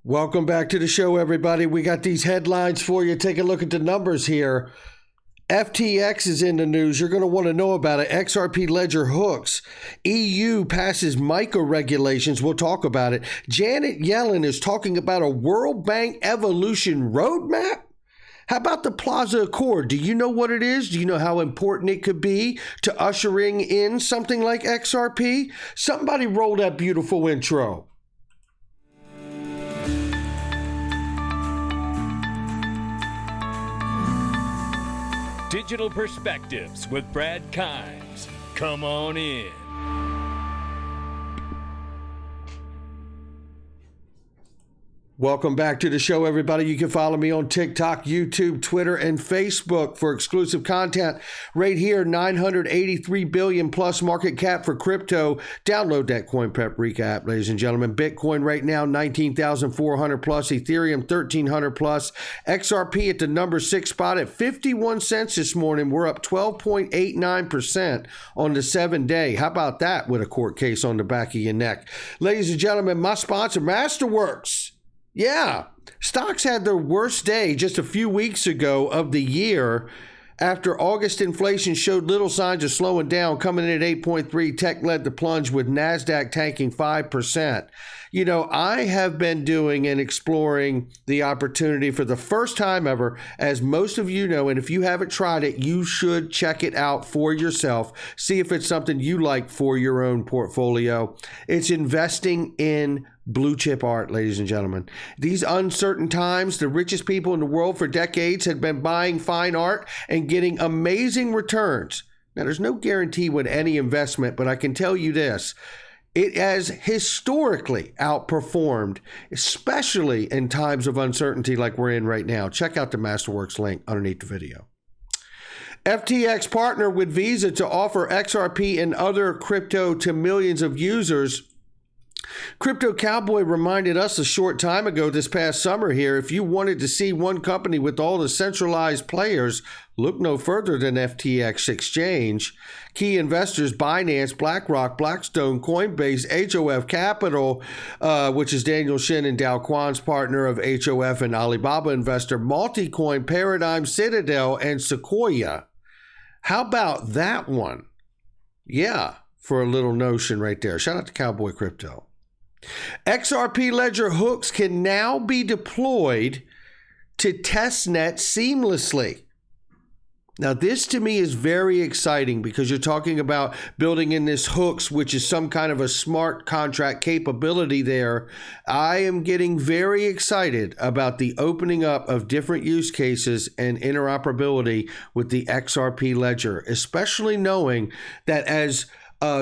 Welcome back to the show, everybody. We got these headlines for you. Take a look at the numbers here. FTX is in the news. You're going to want to know about it. XRP ledger hooks. EU passes MICA regulations. We'll talk about it. Janet Yellen is talking about a World Bank evolution roadmap. How about the Plaza Accord? Do you know what it is? Do you know how important it could be to ushering in something like XRP? Somebody roll that beautiful intro. Digital Perspectives with Brad Kimes. Come on in. Welcome back to the show, everybody. You can follow me on TikTok, YouTube, Twitter, and Facebook for exclusive content right here. 983 billion plus market cap for crypto. Download that Coin Paprika app, ladies and gentlemen. Bitcoin right now, 19,400 plus. Ethereum, 1,300 plus. XRP at the number 6 spot at 51 cents this morning. We're up 12.89% on the 7-day. How about that with a court case on the back of your neck? Ladies and gentlemen, my sponsor, Masterworks. Yeah, stocks had their worst day just a few weeks ago of the year after August inflation showed little signs of slowing down, coming in at 8.3. Tech led the plunge with NASDAQ tanking 5%. You know, I have been doing and exploring the opportunity for the first time ever, as most of you know, and if you haven't tried it, you should check it out for yourself. See if it's something you like for your own portfolio. It's investing in blue chip art, ladies and gentlemen. These uncertain times, the richest people in the world for decades had been buying fine art and getting amazing returns. Now, there's no guarantee with any investment, but I can tell you this. It has historically outperformed, especially in times of uncertainty like we're in right now. Check out the Masterworks link underneath the video. FTX partnered with Visa to offer XRP and other crypto to millions of users. Crypto Cowboy reminded us a short time ago this past summer here, if you wanted to see one company with all the centralized players, look no further than FTX Exchange. Key investors, Binance, BlackRock, Blackstone, Coinbase, HOF Capital, which is Daniel Shin and Dao Kwan's partner of HOF, and Alibaba investor, Multicoin, Paradigm, Citadel, and Sequoia. How about that one? Yeah, for a little notion right there. Shout out to Cowboy Crypto. XRP ledger hooks can now be deployed to testnet seamlessly. Now, this to me is very exciting because you're talking about building in this hooks, which is some kind of a smart contract capability there. I am getting very excited about the opening up of different use cases and interoperability with the XRP ledger, especially knowing that as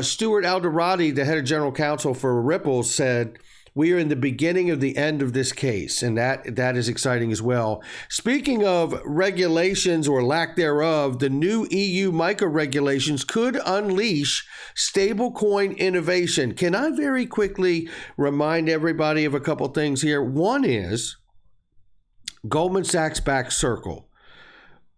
Stuart Alderati, the head of general counsel for Ripple, said, we are in the beginning of the end of this case, and that is exciting as well. Speaking of regulations or lack thereof, the new EU-MICA regulations could unleash stablecoin innovation. Can I very quickly remind everybody of a couple things here? One is Goldman Sachs-backed Circle.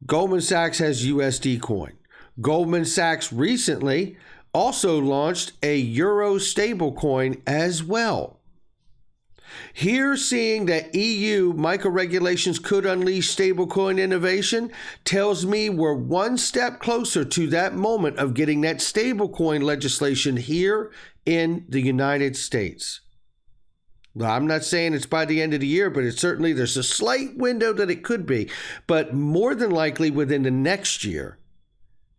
Goldman Sachs has USD coin. Goldman Sachs recently also launched a Euro stablecoin as well. Here, seeing that EU MICA regulations could unleash stablecoin innovation tells me we're one step closer to that moment of getting that stablecoin legislation here in the United States. Now, I'm not saying it's by the end of the year, but it's certainly, there's a slight window that it could be, but more than likely within the next year.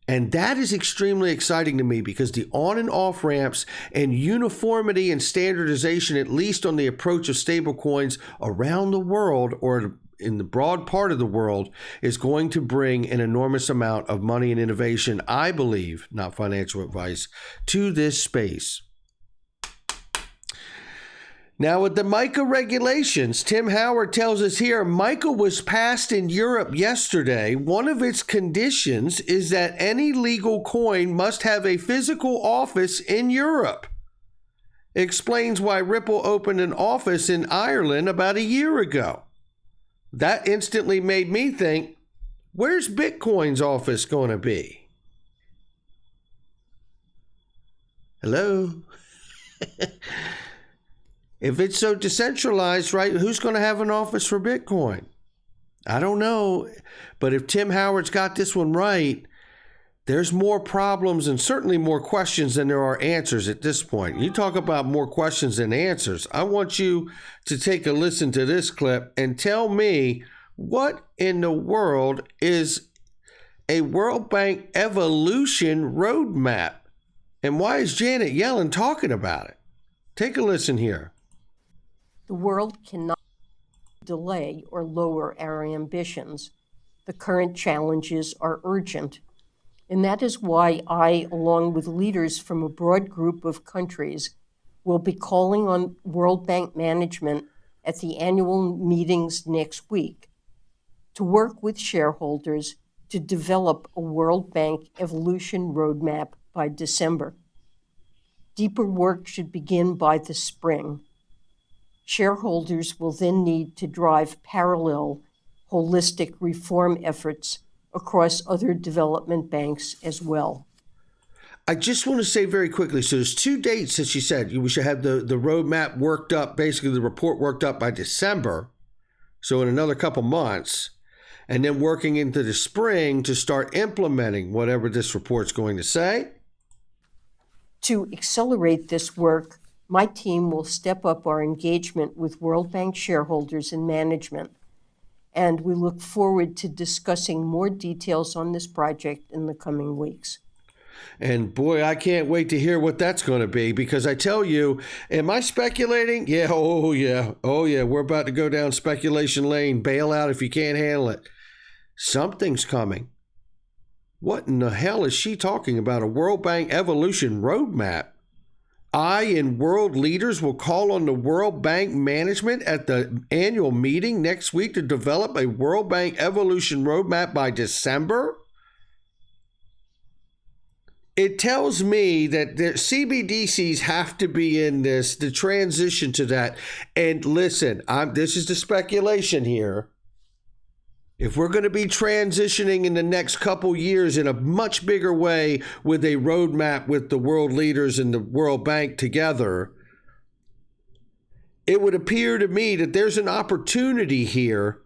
And that is extremely exciting to me because the on and off ramps and uniformity and standardization, at least on the approach of stablecoins around the world or in the broad part of the world, is going to bring an enormous amount of money and innovation, I believe, not financial advice, to this space. Now, with the MICA regulations, Tim Howard tells us here, MICA was passed in Europe yesterday. One of its conditions is that any legal coin must have a physical office in Europe. Explains why Ripple opened an office in Ireland about a year ago. That instantly made me think, where's Bitcoin's office going to be? Hello? If it's so decentralized, right, who's going to have an office for Bitcoin? I don't know. But if Tim Howard's got this one right, there's more problems and certainly more questions than there are answers at this point. You talk about more questions than answers. I want you to take a listen to this clip and tell me what in the world is a World Bank evolution roadmap, and why is Janet Yellen talking about it? Take a listen here. The world cannot delay or lower our ambitions. The current challenges are urgent. And that is why I, along with leaders from a broad group of countries, will be calling on World Bank management at the annual meetings next week to work with shareholders to develop a World Bank evolution roadmap by December. Deeper work should begin by the spring. Shareholders will then need to drive parallel, holistic reform efforts across other development banks as well. I just want to say very quickly, so there's 2 dates that she said we should have the roadmap worked up, basically the report worked up by December, so in another couple months, and then working into the spring to start implementing whatever this report's going to say. To accelerate this work, my team will step up our engagement with World Bank shareholders and management, and we look forward to discussing more details on this project in the coming weeks. And boy, I can't wait to hear what that's going to be, because I tell you, am I speculating? Yeah, oh yeah, we're about to go down speculation lane. Bail out if you can't handle it. Something's coming. What in the hell is she talking about? A World Bank evolution roadmap? I and world leaders will call on the World Bank management at the annual meeting next week to develop a World Bank evolution roadmap by December? It tells me that the CBDCs have to be in this, the transition to that. And listen, this is the speculation here. If we're going to be transitioning in the next couple years in a much bigger way with a roadmap with the world leaders and the World Bank together, it would appear to me that there's an opportunity here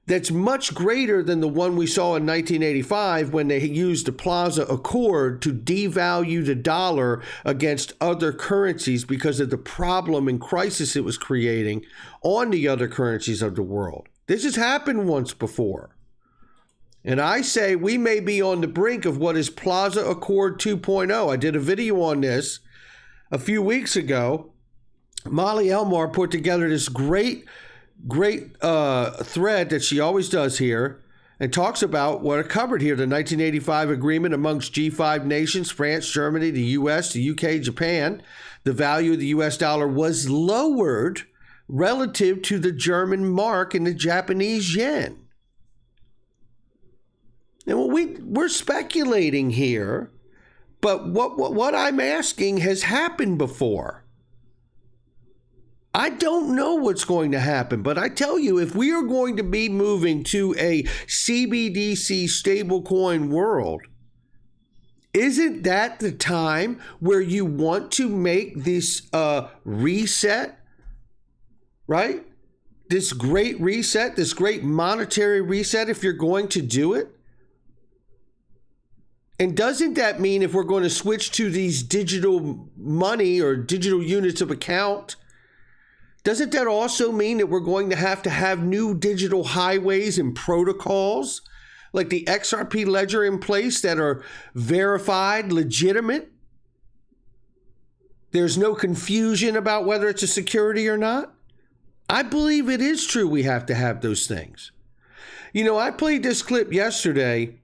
that's much greater than the one we saw in 1985 when they used the Plaza Accord to devalue the dollar against other currencies because of the problem and crisis it was creating on the other currencies of the world. This has happened once before. And I say we may be on the brink of what is Plaza Accord 2.0. I did a video on this a few weeks ago. Molly Elmore put together this great thread that she always does here and talks about what are covered here. The 1985 agreement amongst G5 nations, France, Germany, the US, the UK, Japan. The value of the US dollar was lowered relative to the German mark and the Japanese yen. And we're speculating here, but what I'm asking has happened before. I don't know what's going to happen, but I tell you, if we are going to be moving to a CBDC stablecoin world, isn't that the time where you want to make this reset? Right? This great reset, this great monetary reset, if you're going to do it. And doesn't that mean if we're going to switch to these digital money or digital units of account, doesn't that also mean that we're going to have new digital highways and protocols like the XRP ledger in place that are verified, legitimate? There's no confusion about whether it's a security or not. I believe it is true we have to have those things. You know, I played this clip yesterday,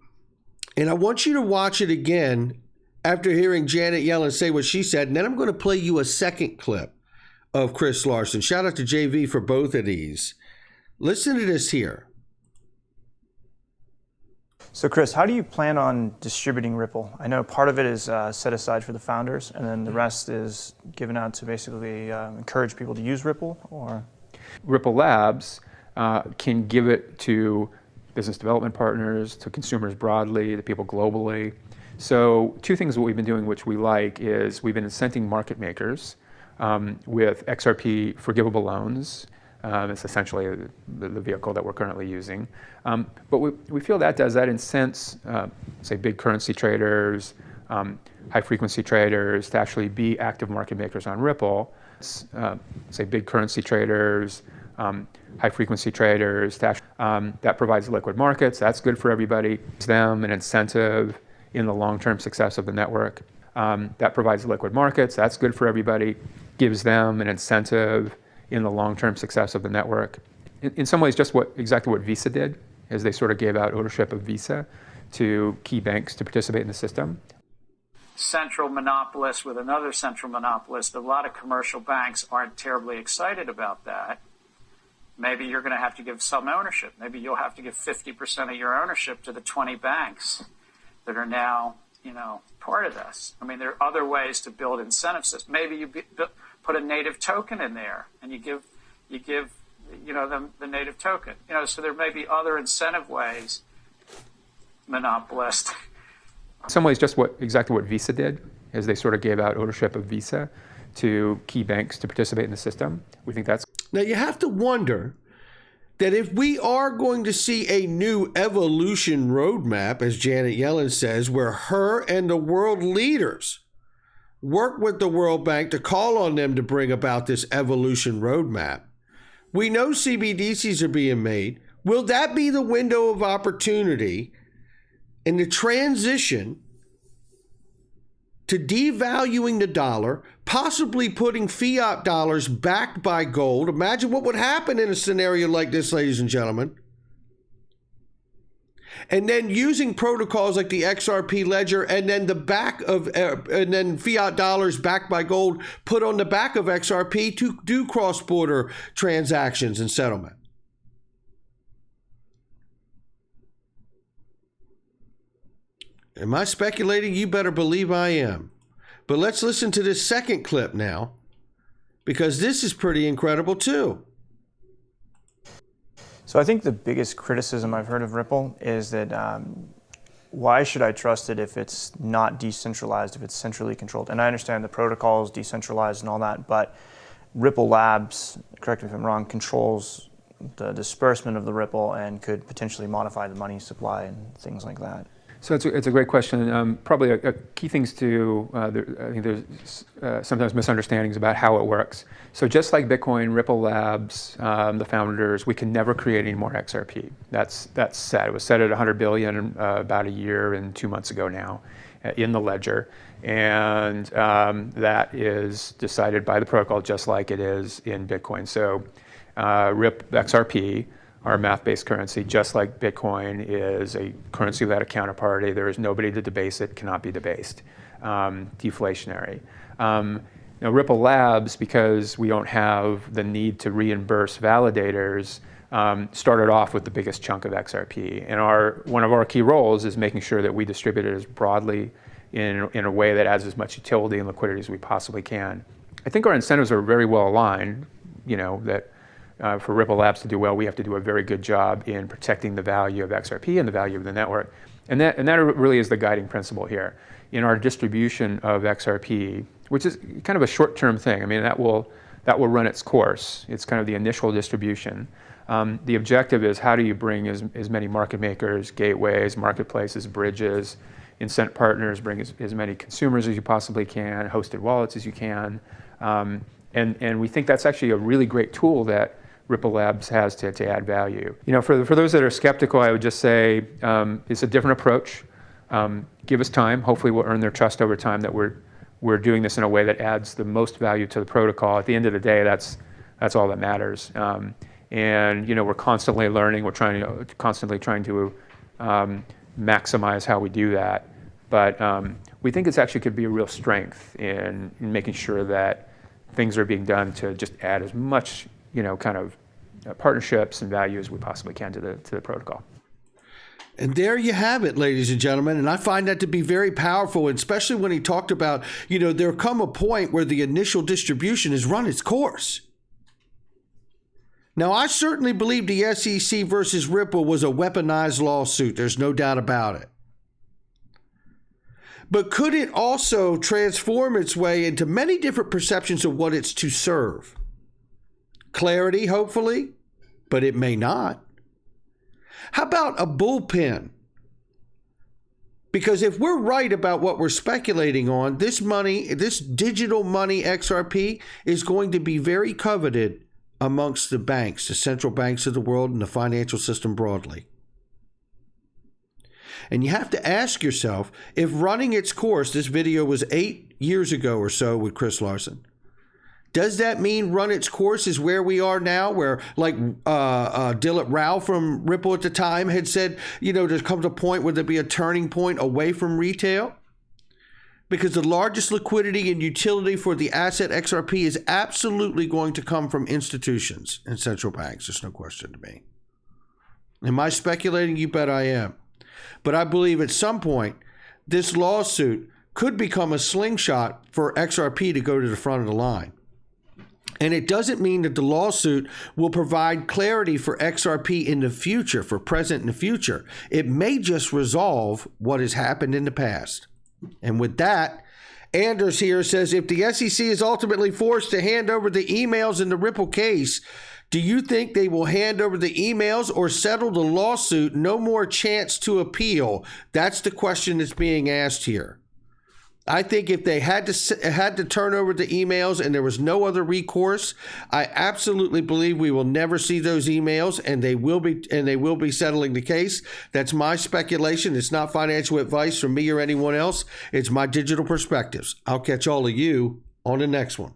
and I want you to watch it again after hearing Janet Yellen say what she said, and then I'm going to play you a second clip of Chris Larson. Shout out to JV for both of these. Listen to this here. So Chris, how do you plan on distributing Ripple? I know part of it is set aside for the founders, and then the rest is given out to basically encourage people to use Ripple, or? Ripple Labs can give it to business development partners, to consumers broadly, to people globally. So 2 things what we've been doing which we like is we've been incenting market makers with XRP forgivable loans. It's essentially the vehicle that we're currently using. But we feel that incents, say, big currency traders, high-frequency traders to actually be active market makers on Ripple. Say, big currency traders, high-frequency traders, that provides liquid markets. That's good for everybody. It's them an incentive in the long-term success of the network. That provides liquid markets. That's good for everybody. Gives them an incentive in the long-term success of the network. In some ways, just exactly what Visa did, is they sort of gave out ownership of Visa to key banks to participate in the system. Central monopolist with another central monopolist. A lot of commercial banks aren't terribly excited about that. Maybe you're going to have to give some ownership. Maybe you'll have to give 50% of your ownership to the 20 banks that are now, part of this. I mean, there are other ways to build incentive systems. Maybe you put a native token in there, and you give them the native token. So there may be other incentive ways. Monopolist. In some ways, just exactly what Visa did, is they sort of gave out ownership of Visa to key banks to participate in the system. We think that's... Now, you have to wonder that if we are going to see a new evolution roadmap, as Janet Yellen says, where her and the world leaders work with the World Bank to call on them to bring about this evolution roadmap. We know CBDCs are being made. Will that be the window of opportunity in the transition to devaluing the dollar, possibly putting fiat dollars backed by gold? Imagine what would happen in a scenario like this, ladies and gentlemen. And then using protocols like the XRP ledger, and then and then fiat dollars backed by gold put on the back of XRP to do cross-border transactions and settlement. Am I speculating? You better believe I am. But let's listen to this second clip now, because this is pretty incredible too. So I think the biggest criticism I've heard of Ripple is that why should I trust it if it's not decentralized, if it's centrally controlled? And I understand the protocol is decentralized and all that, but Ripple Labs, correct me if I'm wrong, controls the disbursement of the Ripple and could potentially modify the money supply and things like that. So it's a great question. Probably a key things to, I think there's sometimes misunderstandings about how it works. So just like Bitcoin, Ripple Labs, the founders, we can never create any more XRP. That's set. It was set at 100 billion about a year and 2 months ago now in the ledger. And that is decided by the protocol just like it is in Bitcoin. So XRP, our math-based currency, just like Bitcoin, is a currency without a counterparty. There is nobody to debase it, cannot be debased, deflationary. Now, Ripple Labs, because we don't have the need to reimburse validators, started off with the biggest chunk of XRP. And one of our key roles is making sure that we distribute it as broadly in a way that adds as much utility and liquidity as we possibly can. I think our incentives are very well aligned, that for Ripple Labs to do well, we have to do a very good job in protecting the value of XRP and the value of the network. And that really is the guiding principle here. In our distribution of XRP, which is kind of a short-term thing, I mean, that will run its course. It's kind of the initial distribution. The objective is, how do you bring as many market makers, gateways, marketplaces, bridges, incent partners, bring as many consumers as you possibly can, hosted wallets as you can. And we think that's actually a really great tool that Ripple Labs has to add value. For those that are skeptical, I would just say it's a different approach. Give us time. Hopefully we'll earn their trust over time that we're doing this in a way that adds the most value to the protocol. At the end of the day, that's all that matters. And we're constantly learning. We're constantly trying to maximize how we do that. But we think it's actually could be a real strength in making sure that things are being done to just add as much kind of partnerships and value as we possibly can to the protocol. And there you have it, ladies and gentlemen. And I find that to be very powerful, especially when he talked about, there come a point where the initial distribution has run its course. Now, I certainly believe the SEC versus Ripple was a weaponized lawsuit. There's no doubt about it. But could it also transform its way into many different perceptions of what it's to serve? Clarity, hopefully, but it may not. How about a bullpen? Because if we're right about what we're speculating on, this money, this digital money XRP is going to be very coveted amongst the banks, the central banks of the world and the financial system broadly. And you have to ask yourself, if running its course, this video was 8 years ago or so with Chris Larson, does that mean run its course is where we are now, where like Dilip Rao from Ripple at the time had said, you know, there comes a point where there'll be a turning point away from retail? Because the largest liquidity and utility for the asset XRP is absolutely going to come from institutions and central banks. There's no question to me. Am I speculating? You bet I am. But I believe at some point, this lawsuit could become a slingshot for XRP to go to the front of the line. And it doesn't mean that the lawsuit will provide clarity for XRP in the future, for present and the future. It may just resolve what has happened in the past. And with that, Anders here says, if the SEC is ultimately forced to hand over the emails in the Ripple case, do you think they will hand over the emails or settle the lawsuit? No more chance to appeal. That's the question that's being asked here. I think if they had to turn over the emails and there was no other recourse, I absolutely believe we will never see those emails, and they will be settling the case. That's my speculation. It's not financial advice from me or anyone else. It's my digital perspectives. I'll catch all of you on the next one.